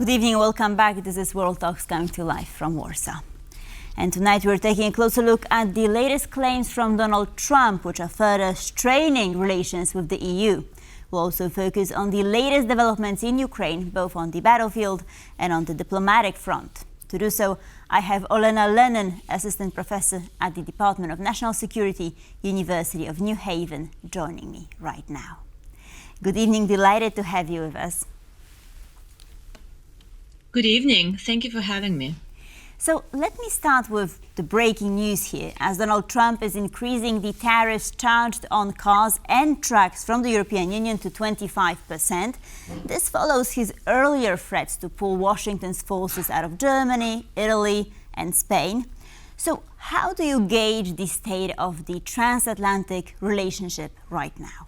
Good evening and welcome back. This is World Talks coming to life from Warsaw. And tonight we're taking a closer look at the latest claims from Donald Trump, which are further straining relations with the EU. We'll also focus on the latest developments in Ukraine, both on the battlefield and on the diplomatic front. To do so, I have Olena Lennon, Assistant Professor at the Department of National Security, University of New Haven, joining me right now. Good evening, delighted to have you with us. Good evening. Thank you for having me. So let me start with the breaking news here, as Donald Trump is increasing the tariffs charged on cars and trucks from the European Union to 25%. This follows his earlier threats to pull Washington's forces out of Germany, Italy, and Spain. So how do you gauge the state of the transatlantic relationship right now?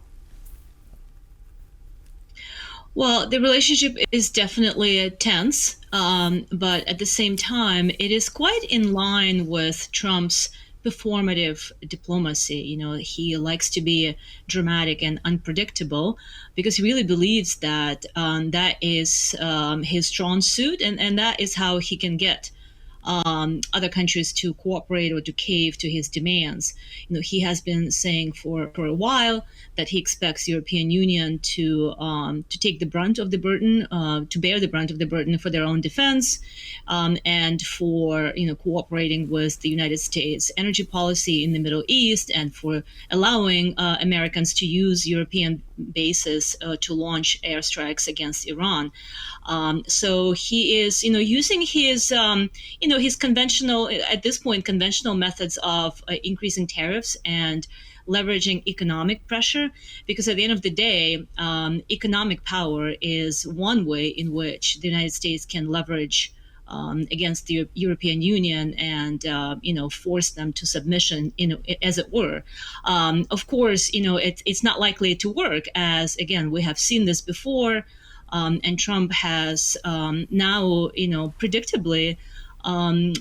Well, the relationship is definitely tense, but at the same time, it is quite in line with Trump's performative diplomacy. You know, he likes to be dramatic and unpredictable because he really believes that that is his strong suit, and that is how he can get other countries to cooperate or to cave to his demands. You know, he has been saying for a while that he expects the European Union to take the brunt of the burden, to bear the brunt of the burden for their own defense, and for cooperating with the United States energy policy in the Middle East, and for allowing Americans to use European bases to launch airstrikes against Iran. So he is, using his, his conventional, at this point, conventional methods of increasing tariffs and leveraging economic pressure, because at the end of the day, economic power is one way in which the United States can leverage against the European Union and force them to submission, as it were. Of course, it's not likely to work, as again we have seen this before, and Trump has now, predictably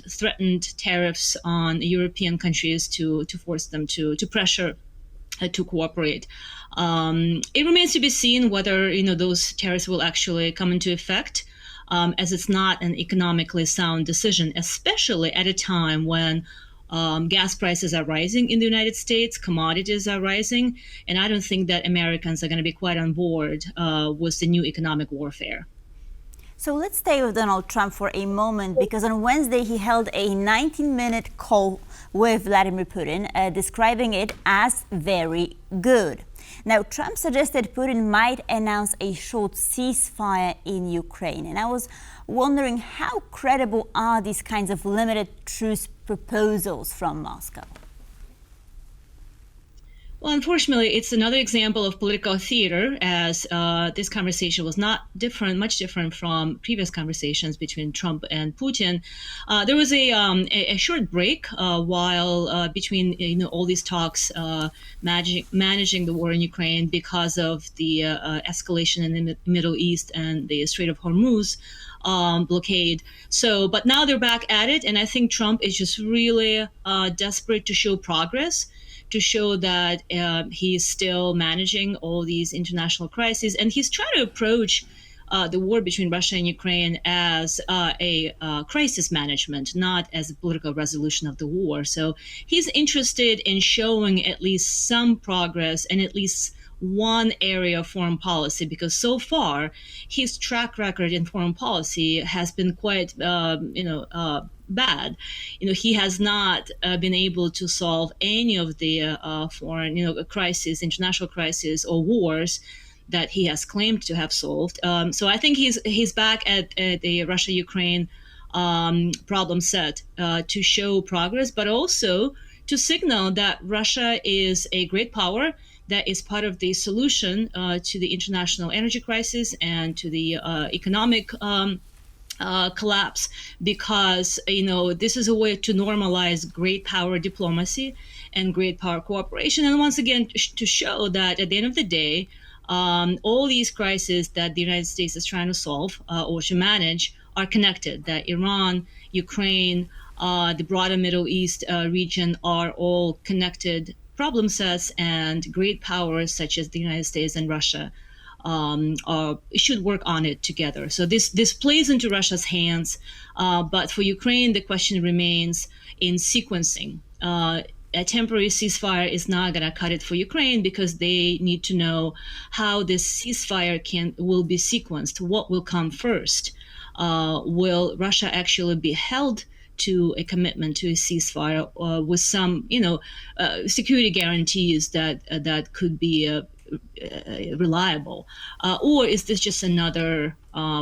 threatened tariffs on European countries to force them to pressure to cooperate. It remains to be seen whether those tariffs will actually come into effect, as it's not an economically sound decision, especially at a time when gas prices are rising in the United States, commodities are rising, and I don't think that Americans are going to be quite on board with the new economic warfare. So let's stay with Donald Trump for a moment, because on Wednesday he held a 19-minute call with Vladimir Putin, describing it as very good. Now, Trump suggested Putin might announce a short ceasefire in Ukraine. And I was wondering, how credible are these kinds of limited truce proposals from Moscow? Well, unfortunately, it's another example of political theater, as this conversation was not much different from previous conversations between Trump and Putin. There was a short break while between all these talks, managing the war in Ukraine because of the escalation in the Middle East and the Strait of Hormuz blockade. So, but now they're back at it, and I think Trump is just really desperate to show progress, to show that he's still managing all these international crises. And he's trying to approach the war between Russia and Ukraine as a crisis management, not as a political resolution of the war. So he's interested in showing at least some progress and at least one area of foreign policy, because so far his track record in foreign policy has been quite, bad. He has not been able to solve any of the foreign, crises, international crises or wars that he has claimed to have solved. So I think he's back at the Russia-Ukraine problem set to show progress, but also to signal that Russia is a great power that is part of the solution to the international energy crisis and to the economic collapse, because this is a way to normalize great power diplomacy and great power cooperation, and once again to show that at the end of the day, all these crises that the United States is trying to solve or to manage are connected. That Iran, Ukraine, the broader Middle East region are all connected problem sets, and great powers such as the United States and Russia should work on it together. So this plays into Russia's hands, but for Ukraine, the question remains in sequencing. A temporary ceasefire is not going to cut it for Ukraine because they need to know how this ceasefire will be sequenced. What will come first? Will Russia actually be held to a commitment to a ceasefire with some, security guarantees that could be reliable, or is this just another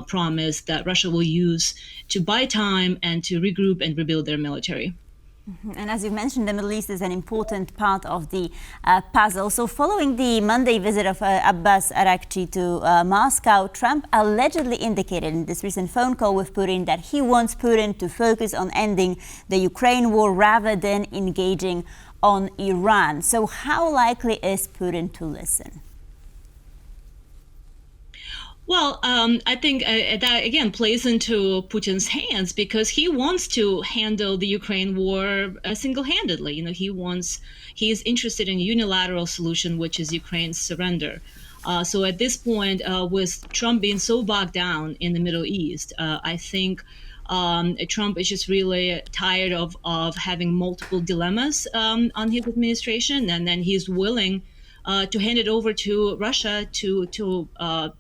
promise that Russia will use to buy time and to regroup and rebuild their military? And as you mentioned, the Middle East is an important part of the puzzle. So following the Monday visit of Abbas Araghchi to Moscow, Trump allegedly indicated in this recent phone call with Putin that he wants Putin to focus on ending the Ukraine war rather than engaging on Iran. So how likely is Putin to listen? Well, I think that, again, plays into Putin's hands because he wants to handle the Ukraine war single-handedly. He is interested in a unilateral solution, which is Ukraine's surrender. So at this point, with Trump being so bogged down in the Middle East, I think Trump is just really tired of having multiple dilemmas on his administration, and then he's willing to hand it over to Russia to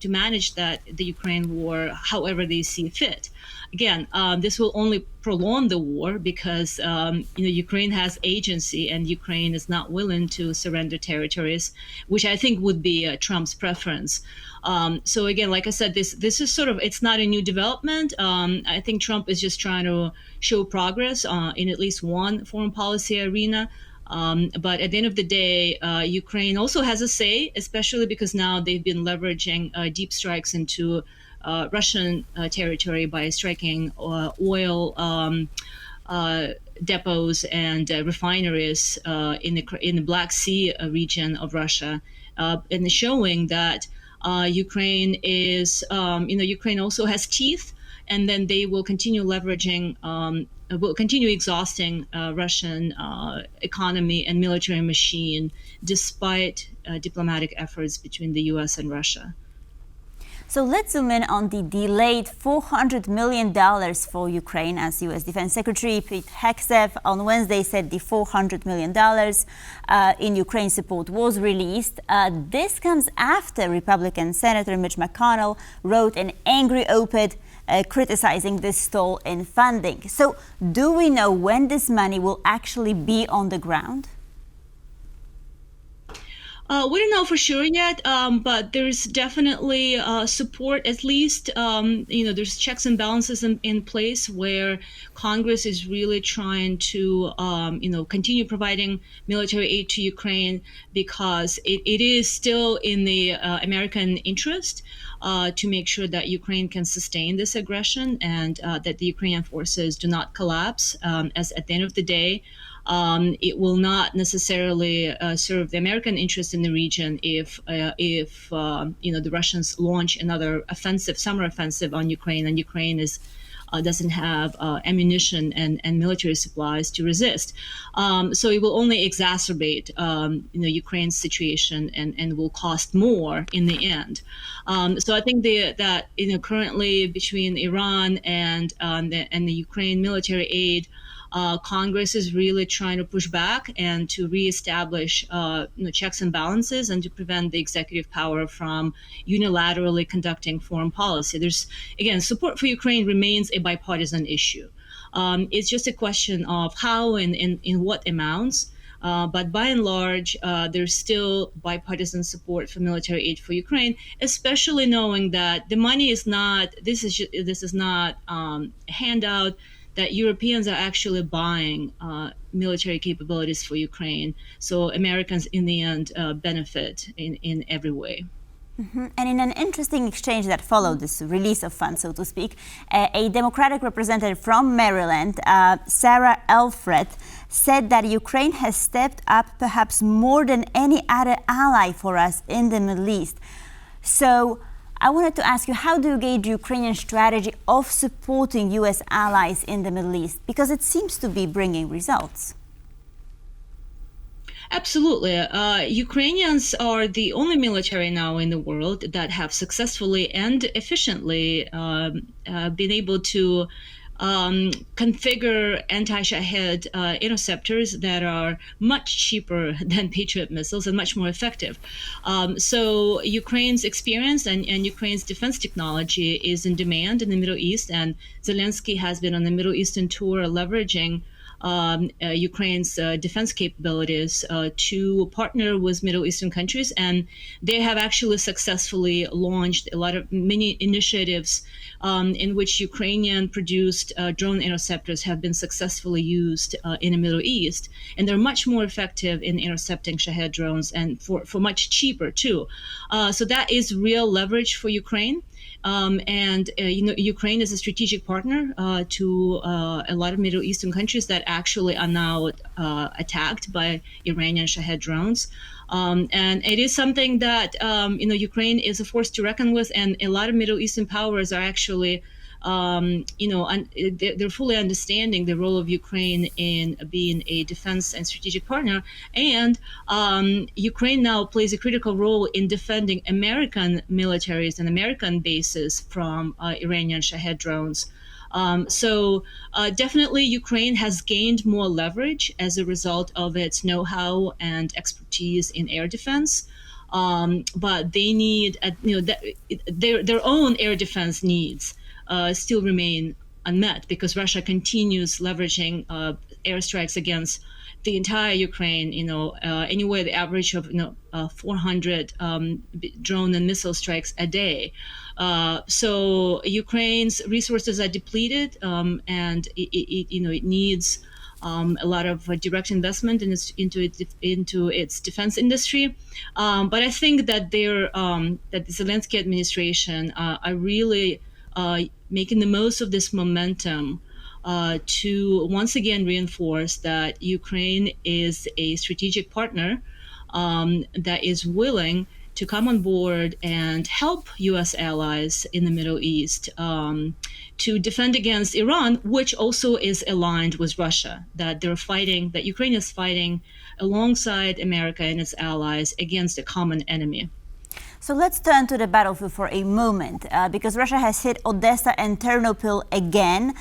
manage the Ukraine war however they see fit. Again, this will only prolong the war because Ukraine has agency and Ukraine is not willing to surrender territories, which I think would be Trump's preference. So again, like I said, this is it's not a new development. I think Trump is just trying to show progress in at least one foreign policy arena. But at the end of the day, Ukraine also has a say, especially because now they've been leveraging deep strikes into Russian territory by striking oil depots and refineries in the Black Sea region of Russia, and showing that Ukraine is, Ukraine also has teeth, and then they will continue leveraging. Will continue exhausting Russian economy and military machine despite diplomatic efforts between the U.S. and Russia. So let's zoom in on the delayed $400 million for Ukraine, as U.S. Defense Secretary Pete Hegseth on Wednesday said the $400 million in Ukraine support was released. This comes after Republican Senator Mitch McConnell wrote an angry op-ed criticizing this stall in funding. So do we know when this money will actually be on the ground? We don't know for sure yet, but there's definitely support. At least, there's checks and balances in place where Congress is really trying to, continue providing military aid to Ukraine because it is still in the American interest to make sure that Ukraine can sustain this aggression and that the Ukrainian forces do not collapse. As at the end of the day, it will not necessarily serve the American interest in the region if the Russians launch another summer offensive on Ukraine, and Ukraine doesn't have ammunition and military supplies to resist. So it will only exacerbate Ukraine's situation and will cost more in the end. So I think that currently between Iran and the Ukraine military aid, Congress is really trying to push back and to reestablish checks and balances and to prevent the executive power from unilaterally conducting foreign policy. There's, again, support for Ukraine remains a bipartisan issue. It's just a question of how and in what amounts. But by and large, there's still bipartisan support for military aid for Ukraine, especially knowing that the money is not, this is not a handout, that Europeans are actually buying military capabilities for Ukraine. So Americans, in the end, benefit in every way. Mm-hmm. And in an interesting exchange that followed this release of funds, so to speak, a Democratic representative from Maryland, Sarah Elfred, said that Ukraine has stepped up perhaps more than any other ally for us in the Middle East. So I wanted to ask you, how do you gauge Ukrainian strategy of supporting U.S. allies in the Middle East? Because it seems to be bringing results. Absolutely. Ukrainians are the only military now in the world that have successfully and efficiently been able to configure anti-Shahed interceptors that are much cheaper than Patriot missiles and much more effective. So Ukraine's experience and Ukraine's defense technology is in demand in the Middle East, and Zelensky has been on the Middle Eastern tour leveraging Ukraine's defense capabilities to partner with Middle Eastern countries, and they have actually successfully launched a lot of many initiatives in which Ukrainian-produced drone interceptors have been successfully used in the Middle East, and they're much more effective in intercepting Shahed drones and for much cheaper too. So that is real leverage for Ukraine. Ukraine is a strategic partner to a lot of Middle Eastern countries that actually are now attacked by Iranian Shahed drones. And it is something that, Ukraine is a force to reckon with, and a lot of Middle Eastern powers are actually they're fully understanding the role of Ukraine in being a defense and strategic partner. And Ukraine now plays a critical role in defending American militaries and American bases from Iranian Shahed drones. So definitely Ukraine has gained more leverage as a result of its know-how and expertise in air defense. But they need, their own air defense needs still remain unmet because Russia continues leveraging airstrikes against the entire Ukraine. Anywhere the average of 400 drone and missile strikes a day. So Ukraine's resources are depleted, and it needs a lot of direct investment into its defense industry. But I think that that the Zelensky administration are really making the most of this momentum to once again reinforce that Ukraine is a strategic partner that is willing to come on board and help U.S. allies in the Middle East to defend against Iran, which also is aligned with Russia, that Ukraine is fighting alongside America and its allies against a common enemy. So let's turn to the battlefield for a moment, because Russia has hit Odessa and Ternopil again,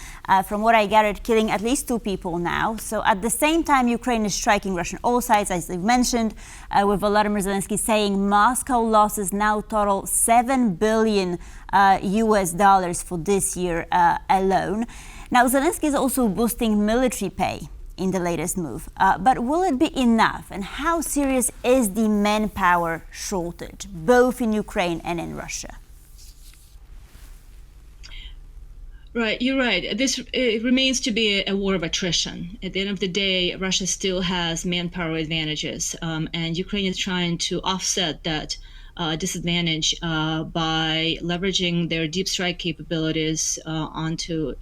from what I gathered, killing at least 2 people now. So at the same time, Ukraine is striking Russian oil sites, as you've mentioned, with Volodymyr Zelensky saying Moscow losses now total $7 billion US for this year alone. Now, Zelensky is also boosting military pay in the latest move. But will it be enough? And how serious is the manpower shortage, both in Ukraine and in Russia? Right, you're right. It remains to be a war of attrition. At the end of the day, Russia still has manpower advantages, and Ukraine is trying to offset that disadvantage by leveraging their deep strike capabilities onto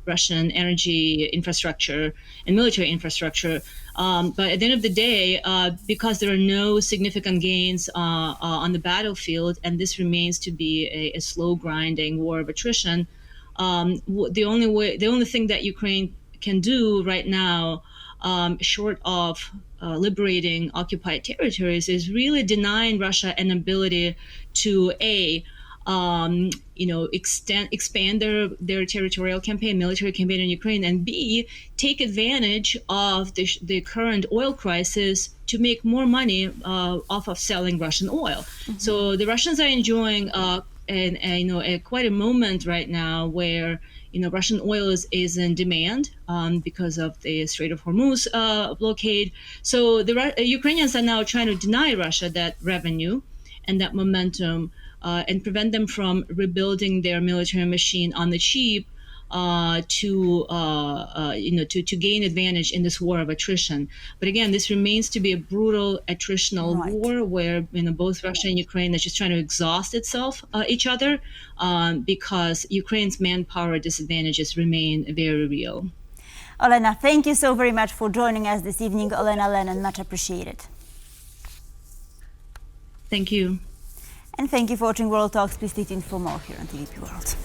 Russian energy infrastructure and military infrastructure. But at the end of the day, because there are no significant gains on the battlefield, and this remains to be a slow grinding war of attrition, the only thing that Ukraine can do right now, short of liberating occupied territories, is really denying Russia an ability to expand their territorial campaign, military campaign in Ukraine, and B, take advantage of the current oil crisis to make more money off of selling Russian oil. Mm-hmm. So the Russians are enjoying quite a moment right now where Russian oil is in demand because of the Strait of Hormuz blockade. So the Ukrainians are now trying to deny Russia that revenue and that momentum and prevent them from rebuilding their military machine on the cheap to gain advantage in this war of attrition. But again, this remains to be a brutal attritional war where both Russia and Ukraine are just trying to exhaust each other because Ukraine's manpower disadvantages remain very real. Olena, thank you so very much for joining us this evening. Olena Lennon, much appreciated. Thank you. And thank you for watching World Talks. Please stay tuned for more here on TVP World.